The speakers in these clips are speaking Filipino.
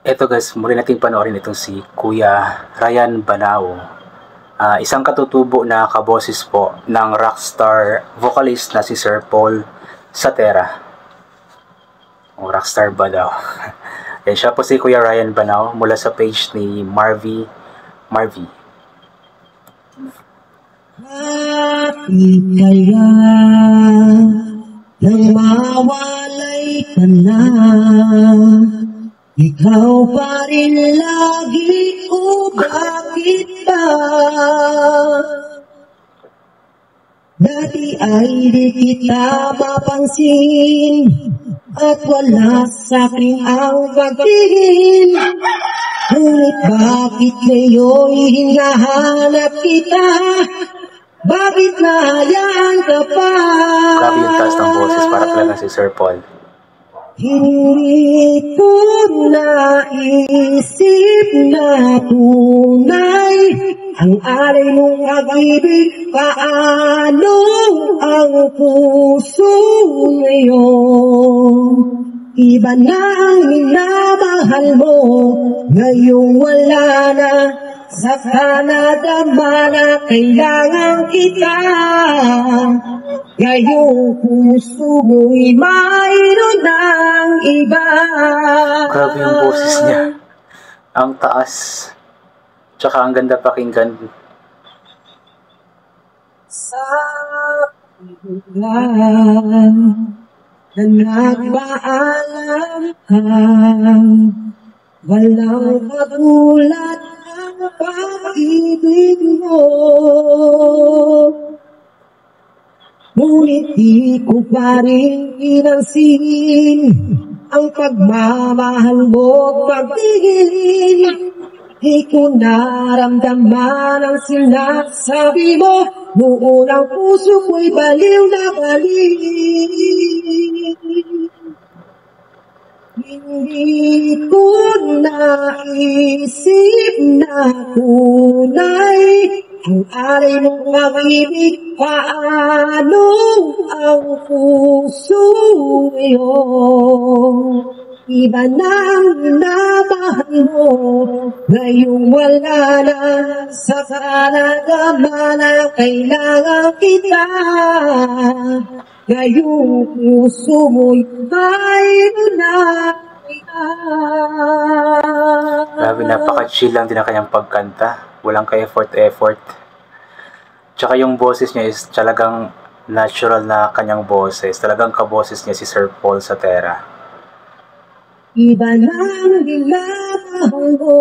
Eto guys, muli natin panoorin itong si Kuya Ryan Banao. Isang katutubo na kaboses po ng rockstar vocalist na si Sir Paul Satera. O rockstar ba daw? Yan, siya po si Kuya Ryan Banao mula sa page ni Marvy. Bakit kaya nang mawalay ka na? Ikaw pa rin lagi o bakit ba? Dati ay di kita mapansin at wala sa'kin ang pagtingin. Ngunit bakit ngayon hinahanap kita? Bakit nahayaan ka pa? Grabe yung taas ng boses, para talaga si Sir Paul. Hindi ko naisip na tunay ang aray mong pag-ibig. Paano ang puso ngayon? Iba na ang minamahal mo, ngayong wala na. Saka nadama na kailangan kita. Ngayong puso mo'y mayroon ng iba. Grabe yung boses niya. Ang taas. Tsaka ang ganda pakinggan. Sa lugar na nagpaalam ka, walang katulad ang pag-ibig mo. Ngunit di ko pa rin pinansin ang pagmamahal mo at pagtingin. Di ko naramdaman ang sinasabi mo. Noon ang puso ko'y baliw na baliw. Hindi ko naisip na tunay ang aray mong pag-ibig. Paano ang puso ngayon? Iba nang minamahal mo, ngayong wala na. Saka nadama na kailangan kita. Ngayong puso mo'y mayroon na kita. Grabe, napaka-chill lang din ang kanyang pagkanta. Walang ka-effort. Tsaka yung boses niya is talagang natural na kanyang boses. Talagang kaboses niya si Sir Paul Satera. Iba lang minamahal mo,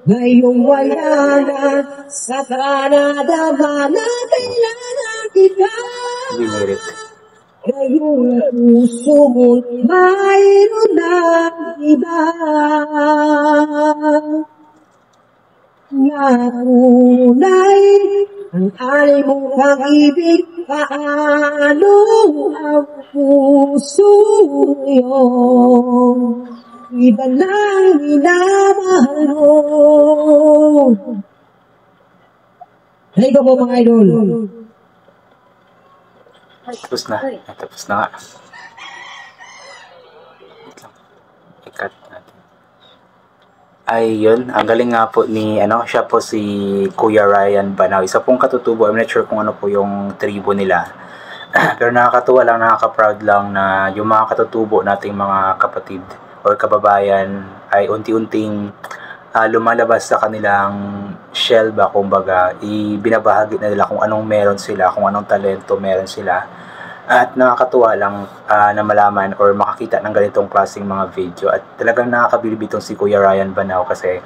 ngayong wala na. Saka nadama na kailangan kita. Binirit. Ngayong puso mo'y mayroon na iba. Natunay ang alay mong pag-ibig. Paano ang puso ngayon? Iba lang minamahal mo. Halika po mga idol. Tapos na nga. I-cut natin. Ayun, ang galing nga po ni, siya po si Kuya Ryan Banao. Isa pong katutubo, I'm not sure kung ano po yung tribo nila. Pero nakakatuwa lang, nakaka-proud lang na yung mga katutubo nating mga kapatid or kababayan ay unti-unting lumalabas sa kanilang shell ba, kumbaga, ibinabahagi na nila kung anong meron sila, kung anong talento meron sila. At nakakatuwa lang na malaman or makakita ng ganitong klaseng mga video. At talagang nakakabilib itong si Kuya Ryan Banao kasi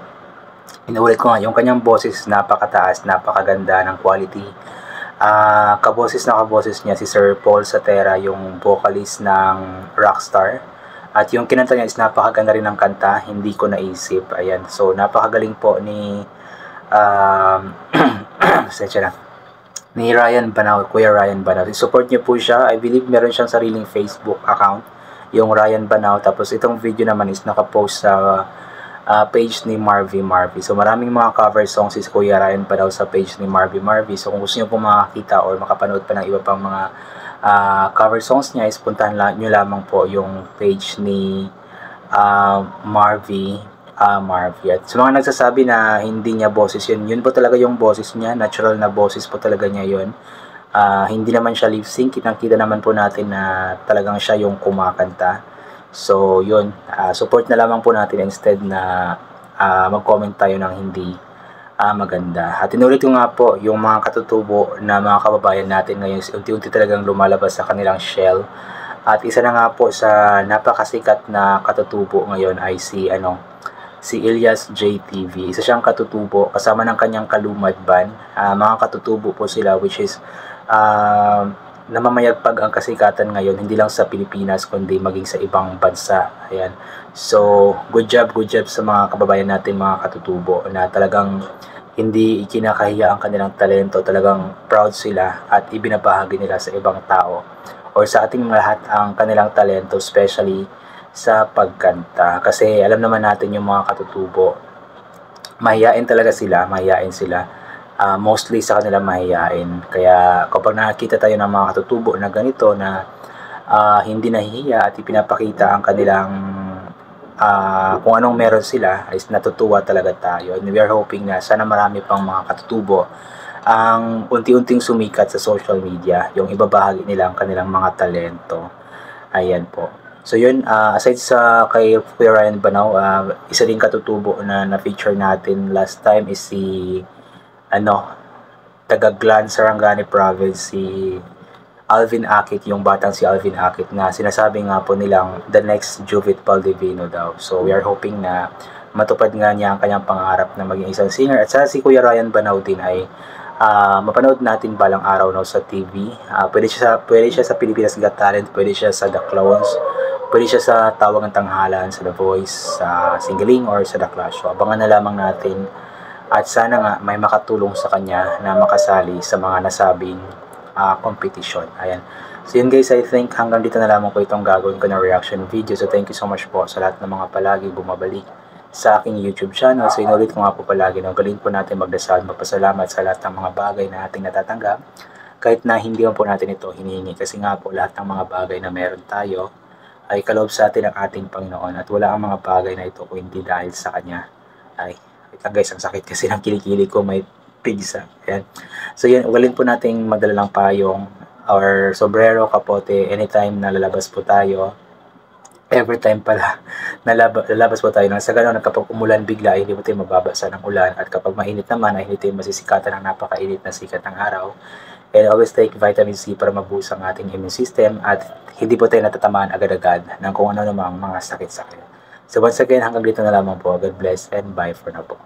inuulit ko nga, yung kanyang boses napakataas, napakaganda ng quality. Kaboses niya si Sir Paul Satera, yung vocalist ng Rockstar. At yung kinanta niya is napakaganda rin ng kanta, hindi ko naisip. Ayan, so napakagaling po ni ni Ryan Banao, Kuya Ryan Banao. Support niyo po siya. I believe meron siyang sariling Facebook account, yung Ryan Banao. Tapos itong video naman is nakapost sa page ni Marvy. So maraming mga cover songs si Kuya Ryan Banao sa page ni Marvy. So kung gusto niyo po makakita or makapanood pa ng iba pang mga cover songs niya, is puntahan nyo lamang po yung page ni Marvy Marvy. At sa mga nagsasabi na hindi niya boses yun po talaga yung boses niya, natural na boses po talaga niya yun. Hindi naman siya lip sync, kitang-kita naman po natin na talagang siya yung kumakanta. So yun, support na lamang po natin instead na mag-comment tayo ng hindi maganda. At inulit ko nga po, yung mga katutubo na mga kababayan natin ngayon, unti-unti talagang lumalabas sa kanilang shell. At isa na nga po sa napakasikat na katutubo ngayon ay si Elias JTV. Isa siyang katutubo kasama ng kanyang kalumad band. Mga katutubo po sila, which is namamayagpag ang kasikatan ngayon hindi lang sa Pilipinas kundi maging sa ibang bansa. Ayan. So, good job sa mga kababayan natin, mga katutubo, na talagang hindi ikinakahiya ang kanilang talento, talagang proud sila at ibinabahagi nila sa ibang tao or sa ating lahat ang kanilang talento, especially sa pagkanta. Kasi alam naman natin yung mga katutubo, mahihain talaga sila, mostly sa kanila mahihain. Kaya kapag nakakita tayo ng mga katutubo na ganito na hindi nahihiya at ipinapakita ang kanilang kung anong meron sila, ay natutuwa talaga tayo. And we are hoping na sana marami pang mga katutubo ang unti-unting sumikat sa social media, yung ibabahagi nila ang kanilang mga talento. Ayan po. So yun, aside sa kay Kuya Ryan Banaw, isa din katutubo na na-feature natin last time is si taga Glan, Sarangani Province, si Alvin Akit, yung batang si Alvin Akit na sinasabi nga po nilang the next Juvit Baldivino daw. So we are hoping na matupad nga niya ang kanyang pangarap na maging isang singer. At sa si Kuya Ryan Banaw din ay mapanood natin balang araw sa TV. Pwede siya sa Pilipinas Got Talent, pwede siya sa The Clones, pwede siya sa Tawag ng Tanghalan, sa The Voice, sa Singaling, or sa The Clash. So abangan na lamang natin at sana nga may makatulong sa kanya na makasali sa mga nasabing competition. Ayan. So yun guys, I think hanggang dito na lamang po itong gagawin ko na reaction video. So thank you so much po sa lahat ng mga palagi bumabalik sa aking YouTube channel. So inulit ko nga po palagi na galing po natin magdasal, magpasalamat sa lahat ng mga bagay na ating natatanggap. Kahit na hindi po natin ito hinihingi, kasi nga po lahat ng mga bagay na meron tayo ay kaloob sa atin ng ating Panginoon, at wala ang mga bagay na ito kung hindi dahil sa Kanya. Ay, ito guys, ang sakit kasi ng kilikili ko, may pigsa. Ayan. So yan, ugalin po nating magdala ng payong or sombrero, kapote, anytime na lalabas po tayo. Every time pala lalabas po tayo. Sa ganun, kapag umulan bigla, hindi po tayo mababasa ng ulan. At kapag mainit naman, ay hindi tayo masisikatan ng napakainit na sikat ng araw. And always take vitamin C para mabuhos ang ating immune system at hindi po tayo natatamaan agad-agad ng kung ano namang mga sakit-sakit. So once again, hanggang dito na lamang po. God bless and bye for now po.